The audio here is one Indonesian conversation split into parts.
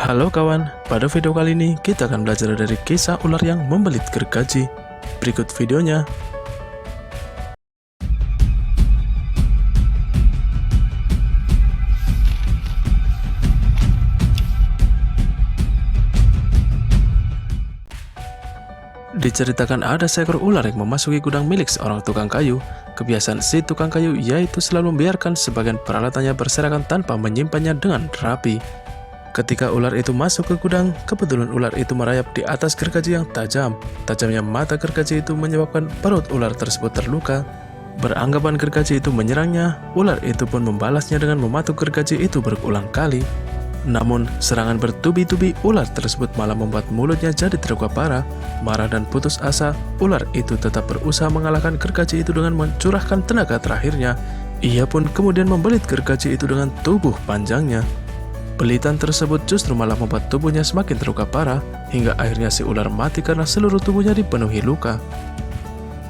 Halo kawan, pada video kali ini kita akan belajar dari kisah ular yang membelit gergaji. Berikut videonya. Diceritakan ada seekor ular yang memasuki gudang milik seorang tukang kayu. Kebiasaan si tukang kayu yaitu selalu membiarkan sebagian peralatannya berserakan tanpa menyimpannya dengan rapi. Ketika ular itu masuk ke gudang, kebetulan ular itu merayap di atas gergaji yang tajam. Tajamnya mata gergaji itu menyebabkan perut ular tersebut terluka. Beranggapan gergaji itu menyerangnya, ular itu pun membalasnya dengan mematuk gergaji itu berulang kali. Namun, serangan bertubi-tubi ular tersebut malah membuat mulutnya jadi terluka parah. Marah dan putus asa, ular itu tetap berusaha mengalahkan gergaji itu dengan mencurahkan tenaga terakhirnya. Ia pun kemudian membelit gergaji itu dengan tubuh panjangnya. Belitan tersebut justru malah membuat tubuhnya semakin terluka parah, hingga akhirnya si ular mati karena seluruh tubuhnya dipenuhi luka.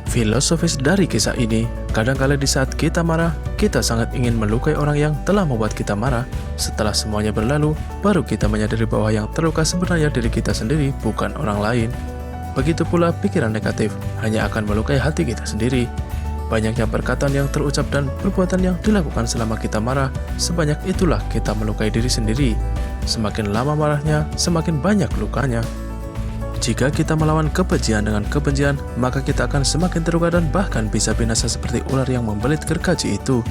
Filosofis dari kisah ini, kadangkala di saat kita marah, kita sangat ingin melukai orang yang telah membuat kita marah. Setelah semuanya berlalu, baru kita menyadari bahwa yang terluka sebenarnya diri kita sendiri, bukan orang lain. Begitu pula pikiran negatif, hanya akan melukai hati kita sendiri. Banyaknya perkataan yang terucap dan perbuatan yang dilakukan selama kita marah, sebanyak itulah kita melukai diri sendiri. Semakin lama marahnya, semakin banyak lukanya. Jika kita melawan kebencian dengan kebencian, maka kita akan semakin terluka dan bahkan bisa binasa seperti ular yang membelit gergaji itu.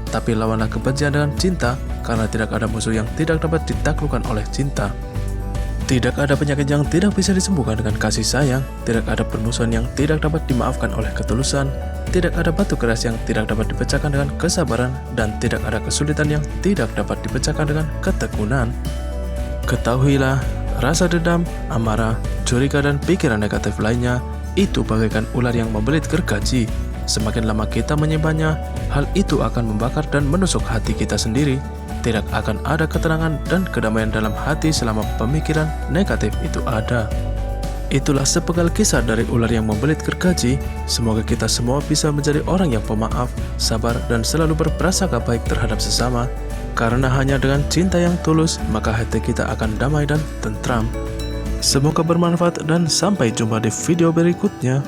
Tapi lawanlah kebencian dengan cinta, karena tidak ada musuh yang tidak dapat ditaklukkan oleh cinta. Tidak ada penyakit yang tidak bisa disembuhkan dengan kasih sayang, tidak ada permusuhan yang tidak dapat dimaafkan oleh ketulusan, tidak ada batu keras yang tidak dapat dipecahkan dengan kesabaran, dan tidak ada kesulitan yang tidak dapat dipecahkan dengan ketekunan. Ketahuilah, rasa dendam, amarah, curiga, dan pikiran negatif lainnya itu bagaikan ular yang membelit gergaji. Semakin lama kita menyimpannya, hal itu akan membakar dan menusuk hati kita sendiri. Tidak akan ada ketenangan dan kedamaian dalam hati selama pemikiran negatif itu ada. Itulah sepenggal kisah dari ular yang membelit gergaji. Semoga kita semua bisa menjadi orang yang pemaaf, sabar, dan selalu berprasangka baik terhadap sesama. Karena hanya dengan cinta yang tulus, maka hati kita akan damai dan tentram. Semoga bermanfaat dan sampai jumpa di video berikutnya.